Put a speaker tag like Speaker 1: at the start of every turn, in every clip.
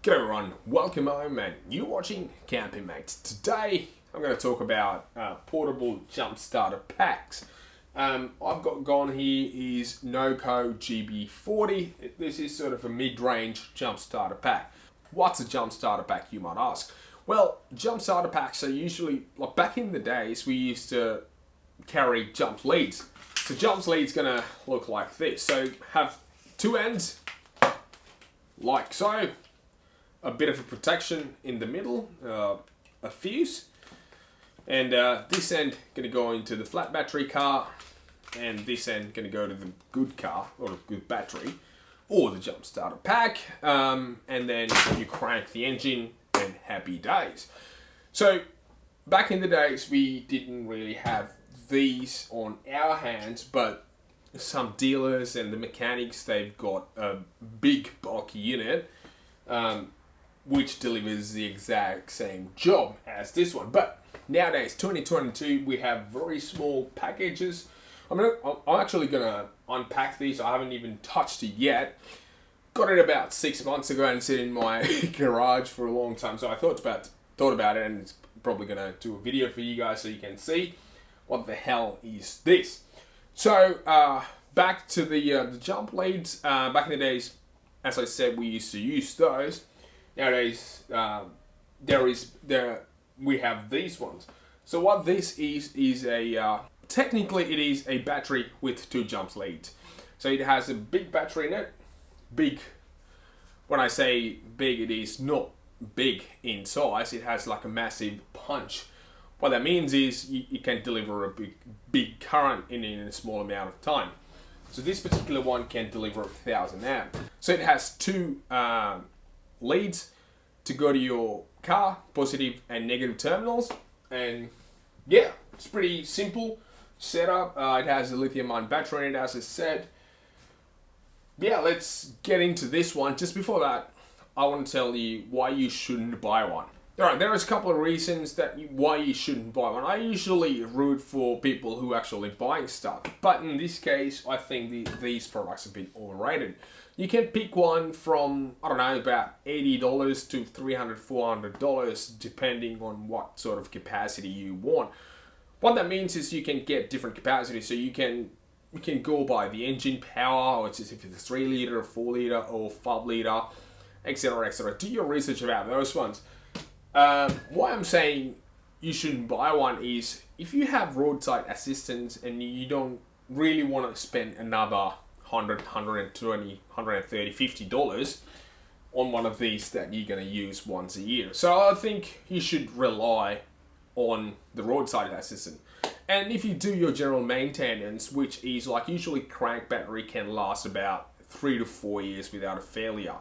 Speaker 1: G'day everyone, welcome home and you're watching Camping Mates. Today I'm going to talk about portable jump starter packs. I've got gone here is Noco Gb40. This is sort of a mid-range jump starter pack. What's a jump starter pack, you might ask? Well, jump starter packs are usually, like back in the days, we used to carry jump leads. So jump lead's going to look like this. So have two ends, like so. A bit of a protection in the middle, a fuse, and this end going to go into the flat battery car, and this end going to go to the good car or the good battery or the jump starter pack, and then you crank the engine and happy days. So back in the days we didn't really have these on our hands, but some dealers and the mechanics, they've got a big bulky unit which delivers the exact same job as this one. But nowadays, 2022, we have very small packages. I'm actually gonna unpack these. I haven't even touched it yet. Got it about 6 months ago and sit in my garage for a long time. So I thought about it, and it's probably gonna do a video for you guys so you can see what the hell is this. So back to the jump leads. Back in the days, as I said, we used to use those. Nowadays, we have these ones. So what this is a technically it is a battery with two jump leads. So it has a big battery in it. Big. When I say big, it is not big in size. It has like a massive punch. What that means is you can deliver a big current in a small amount of time. So this particular one can deliver 1,000 amp. So it has two leads to go to your car, positive and negative terminals, and yeah, it's pretty simple setup. It has a lithium-ion battery in it, as I said. Yeah, let's get into this one. Just before that, I want to tell you why you shouldn't buy one. Alright, there is a couple of reasons why you shouldn't buy one. I usually root for people who are actually buying stuff, but in this case, I think these products are a bit overrated. You can pick one from, I don't know, about $80 to $300, $400, depending on what sort of capacity you want. What that means is you can get different capacities, so you can go by the engine power, which is if it's 3 liter, 4 liter, or 5 liter, etc., etc. Do your research about those ones. Why I'm saying you shouldn't buy one is if you have roadside assistance and you don't really want to spend another $100, $120, $130, $50 on one of these that you're going to use once a year. So I think you should rely on the roadside assistant. And if you do your general maintenance, which is like usually crank battery can last about 3 to 4 years without a failure.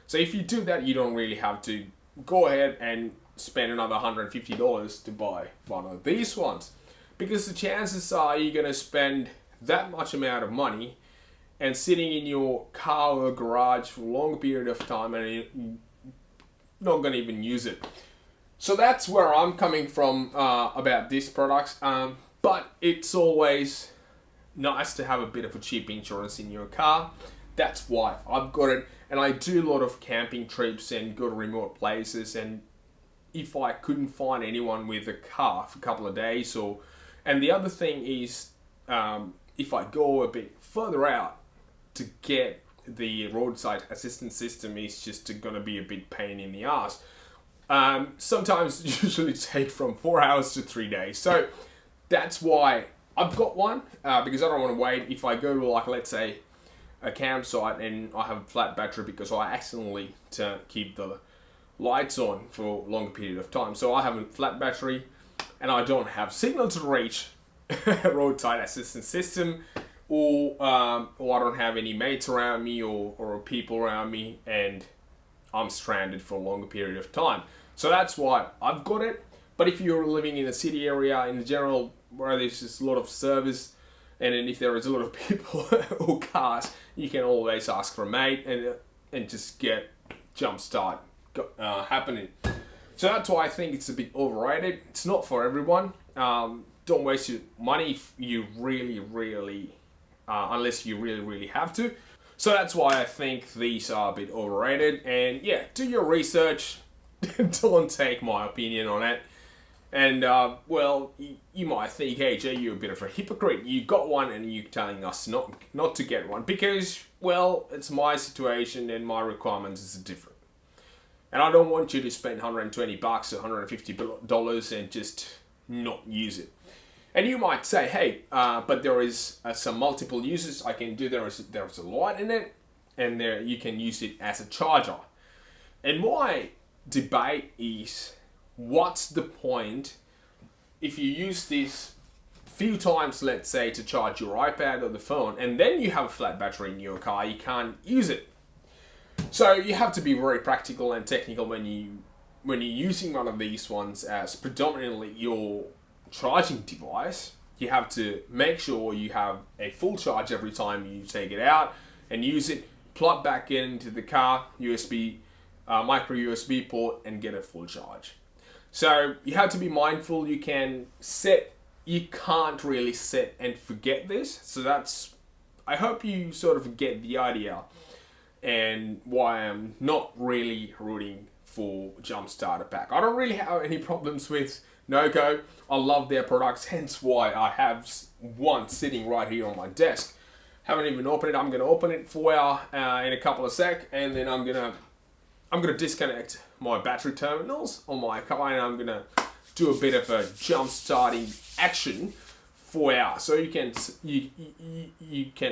Speaker 1: So if you do that, you don't really have to go ahead and spend another $150 to buy one of these ones, because the chances are you're going to spend that much amount of money and sitting in your car or garage for a long period of time and you're not going to even use it. So that's where I'm coming from about these products, but it's always nice to have a bit of a cheap insurance in your car. That's why I've got it. And I do a lot of camping trips and go to remote places, and if I couldn't find anyone with a car for a couple of days, and the other thing is if I go a bit further out, to get the roadside assistance system is just going to be a big pain in the ass. Sometimes usually take from 4 hours to 3 days. So that's why I've got one, because I don't want to wait. If I go to, like, let's say a campsite and I have a flat battery because I accidentally keep the lights on for a longer period of time. So I have a flat battery and I don't have signal to reach a roadside assistance system, or I don't have any mates around me or people around me, and I'm stranded for a longer period of time. So that's why I've got it. But if you're living in a city area in general where there's just a lot of service, and then if there is a lot of people or cars, you can always ask for a mate and just get jump start happening. So that's why I think it's a bit overrated. It's not for everyone. Don't waste your money if you really, unless you really have to. So that's why I think these are a bit overrated. And yeah, do your research. Don't take my opinion on it. And well, you might think, hey Jay, you're a bit of a hypocrite. You got one and you're telling us not to get one because, well, it's my situation and my requirements is different. And I don't want you to spend $120 or $150 and just not use it. And you might say, hey, but there is some multiple uses I can do. There is a light in it, and there you can use it as a charger. And my debate is, what's the point if you use this few times, let's say, to charge your iPad or the phone, and then you have a flat battery in your car, you can't use it. So you have to be very practical and technical when you're using one of these ones as predominantly your charging device. You have to make sure you have a full charge every time you take it out and use it, plug back into the car, micro USB port, and get a full charge. So you have to be mindful. You can't really set and forget this. So I hope you sort of get the idea and why I'm not really rooting for Jump Starter Pack. I don't really have any problems with Noco. I love their products, hence why I have one sitting right here on my desk. Haven't even opened it. I'm gonna open it for you in a couple of seconds, and then I'm gonna disconnect my battery terminals on my car, and I'm gonna do a bit of a jump starting action for you, so you can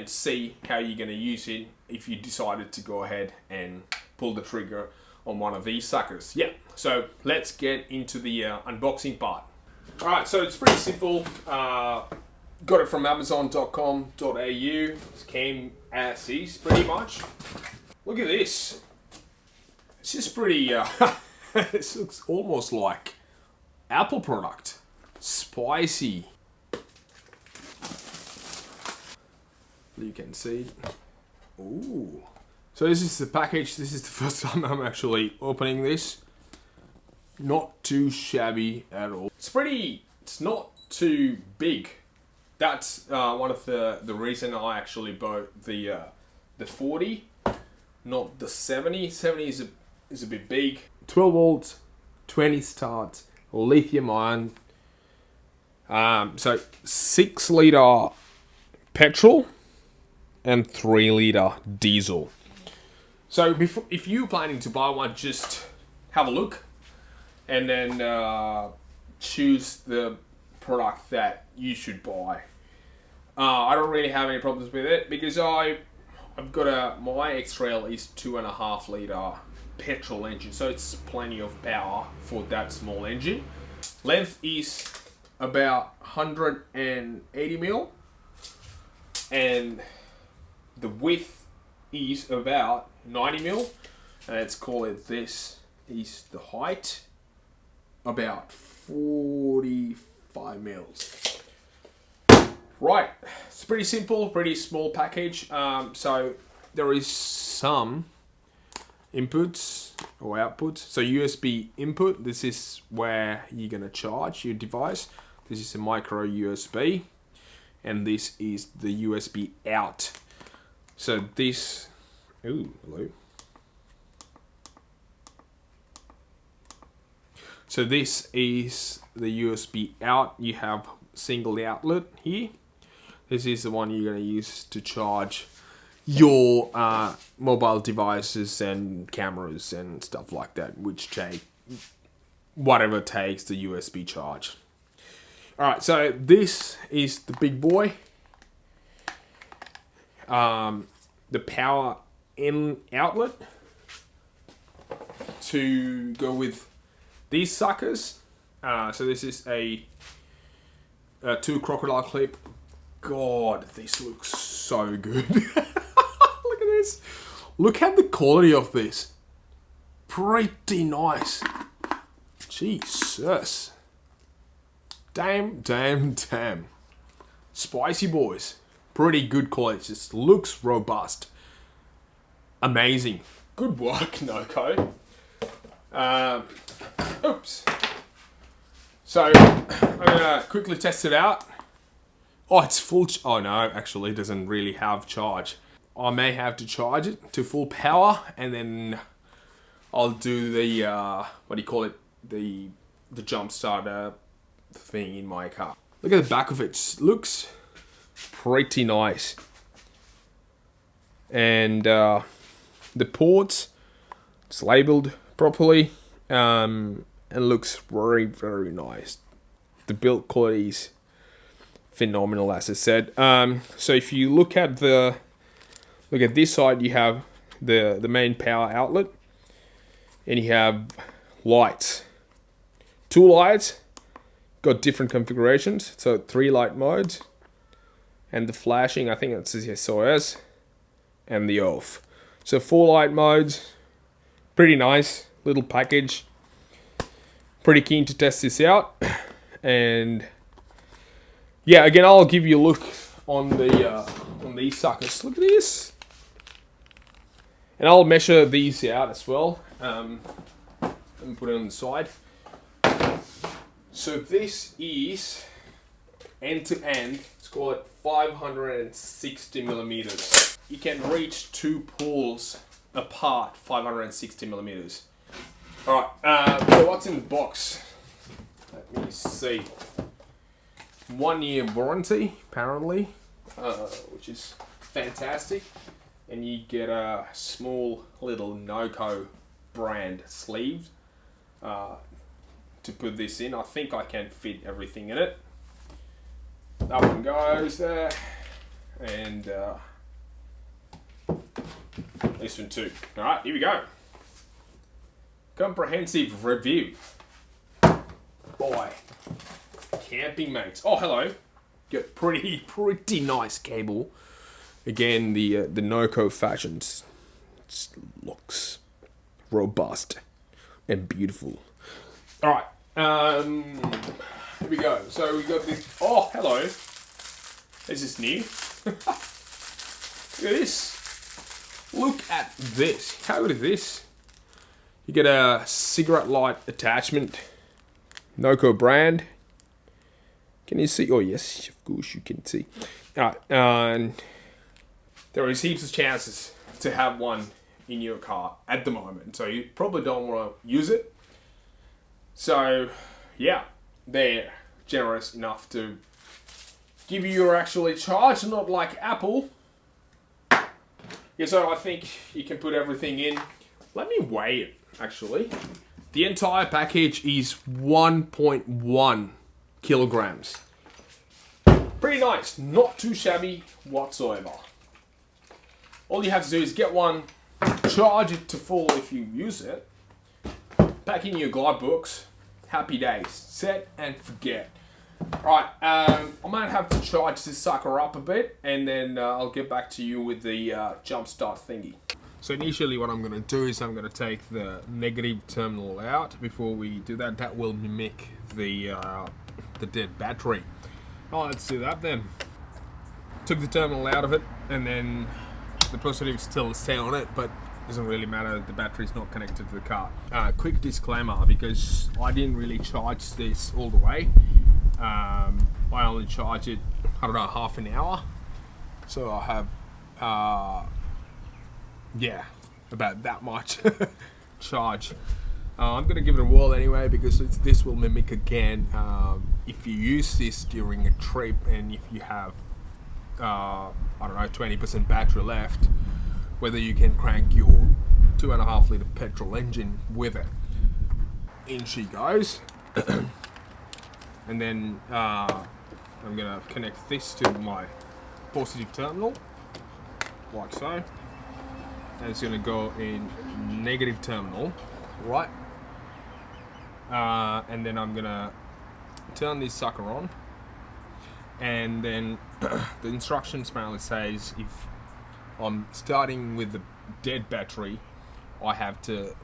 Speaker 1: see how you're gonna use it if you decided to go ahead and pull the trigger on one of these suckers. Yeah, so let's get into the unboxing part. All right, so it's pretty simple. Got it from amazon.com.au. It came as is, pretty much. Look at this. It's just pretty, this looks almost like Apple product. Spicy. You can see. Ooh. So this is the package. This is the first time I'm actually opening this. Not too shabby at all. It's not too big. That's one of the reason I actually bought the 40, not the 70. 70 is a bit big. 12 volts, 20 starts, lithium-ion. So 6 litre petrol and 3 litre diesel. So if you're planning to buy one, just have a look and then choose the product that you should buy. I don't really have any problems with it because I've got my X-Trail is 2.5 litre petrol engine, so it's plenty of power for that small engine. Length is about 180 mil, and the width is about 90 mil, and let's call it this is the height, about 45 mils. Right, it's pretty simple, pretty small package. So there is some inputs or outputs. So USB input, this is where you're gonna charge your device. This is a micro USB, and this is the USB out. So this, ooh, hello. So this is the USB out. You have single outlet here. This is the one you're going to use to charge your mobile devices and cameras and stuff like that, which take whatever takes the USB charge. All right, so this is the big boy. The power in outlet to go with these suckers. So this is a 2 crocodile clip. God, this looks so good. Look at this. Look at the quality of this. Pretty nice. Jesus. Damn. Spicy boys. Pretty good quality. It just looks robust. Amazing. Good work, Noco. Oops. So, I'm gonna quickly test it out. Oh, it's full. Oh no, actually, it doesn't really have charge. I may have to charge it to full power, and then I'll do the what do you call it, the jump starter thing in my car. Look at the back of it. It looks pretty nice, and the ports, it's labeled properly, and looks very, very nice. The build quality is phenomenal, as I said. So if you look at this side, you have the main power outlet, and you have lights. 2 lights, got different configurations. So 3 light modes, and the flashing, I think it's the SOS, and the off. So 4 light modes, pretty nice little package. Pretty keen to test this out, and yeah, again, I'll give you a look on these suckers. Look at this, and I'll measure these out as well. Let me put it on the side. So this is end to end. Let's call it 560 millimeters. You can reach 2 pools apart, 560 millimeters. All right. So what's in the box? Let me see. 1 year warranty, apparently, which is fantastic. And you get a small little Noco brand sleeve to put this in. I think I can fit everything in it. That one goes there, and this one too. All right, here we go. Comprehensive review. Boy. Camping mates. Oh, hello. Got pretty nice cable. Again, the Noco fashions. It looks robust and beautiful. All right. Here we go. So we got this. Oh, hello. Is this new? Look at this. Look at this. How good is this? You get a cigarette light attachment. Noco brand. Can you see? Oh yes, of course you can see. And there is heaps of chances to have one in your car at the moment, so you probably don't want to use it. So yeah, they're generous enough to give you your actual charge, not like Apple. Yeah, so I think you can put everything in. Let me weigh it, actually. The entire package is 1.1 kilograms. Pretty nice, not too shabby whatsoever. All you have to do is get one, charge it to full if you use it, pack in your glove books, happy days, set and forget. Right, I might have to charge this sucker up a bit, and then I'll get back to you with the jump start thingy. So initially what I'm going to do is I'm going to take the negative terminal out. Before we do that, that will mimic the dead battery. Oh, let's do that then. Took the terminal out of it, and then the positive still stay on it, but it doesn't really matter, the battery's not connected to the car. Quick disclaimer, because I didn't really charge this all the way. I only charge it, I don't know, half an hour. So I have, yeah, about that much charge. I'm going to give it a whirl anyway, because this will mimic again if you use this during a trip, and if you have I don't know, 20% battery left, whether you can crank your 2.5 litre petrol engine with it. In she goes. And then I'm going to connect this to my positive terminal, like so. And it's going to go in negative terminal, right? And then I'm going to turn this sucker on. And then the instructions apparently says if I'm starting with the dead battery, I have to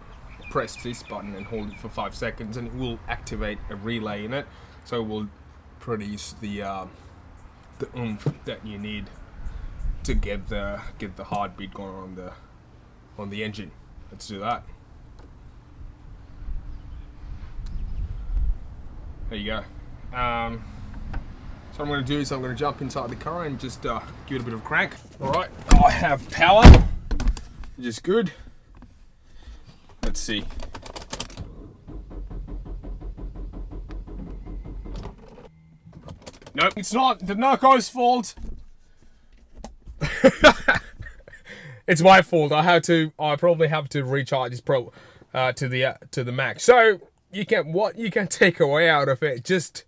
Speaker 1: press this button and hold it for 5 seconds, and it will activate a relay in it, so it will produce the oomph that you need to get the heartbeat going on the engine. Let's do that. There you go. So what I'm going to do is I'm going to jump inside the car and just give it a bit of a crank. Alright, I have power, which is good. Let's see. Nope, it's not the Noco's fault. It's my fault. I probably have to recharge this to the max. So what you can take away out of it, just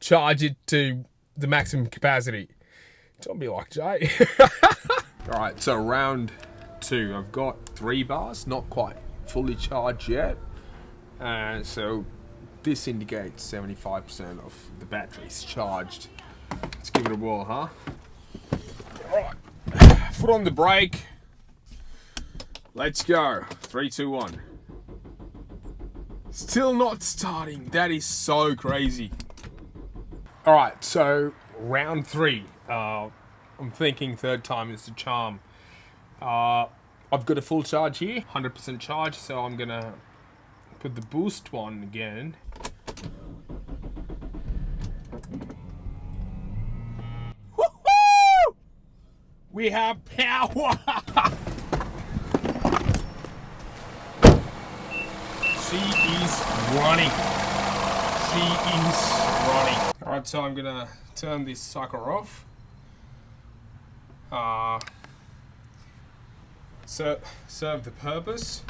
Speaker 1: charge it to the maximum capacity. Don't be like Jay. Alright, so round 2. I've got 3 bars, not quite fully charged yet. And so this indicates 75% of the battery's charged. Let's give it a whirl, huh? Alright, foot on the brake. Let's go. 3, 2, 1. Still not starting. That is so crazy. Alright, so round 3. I'm thinking third time is the charm. I've got a full charge here, 100% charge, so I'm gonna put the boost one again. Woohoo! We have power! She is running. She is running. Alright, so I'm gonna turn this sucker off. Serve the purpose.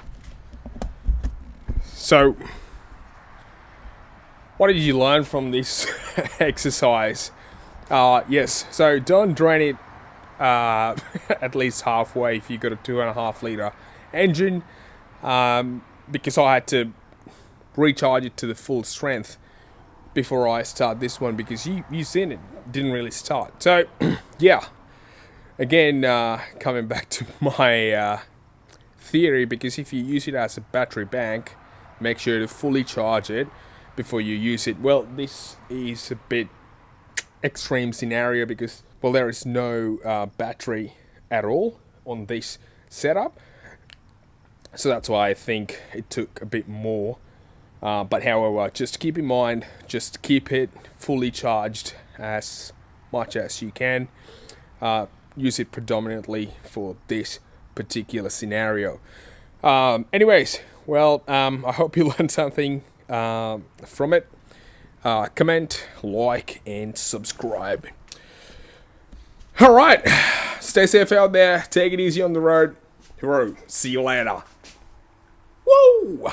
Speaker 1: So, what did you learn from this exercise? Yes, so don't drain it at least halfway if you've got a 2.5 litre engine, because I had to recharge it to the full strength before I start this one, because you seen it didn't really start. So yeah, again, coming back to my theory, because if you use it as a battery bank, make sure to fully charge it before you use it. Well, this is a bit extreme scenario because, well, there is no battery at all on this setup, so that's why I think it took a bit more. But however, just keep in mind, just keep it fully charged as much as you can. Use it predominantly for this particular scenario. Anyways, well, I hope you learned something from it. Comment, like, and subscribe. All right, stay safe out there. Take it easy on the road. See you later. Woo!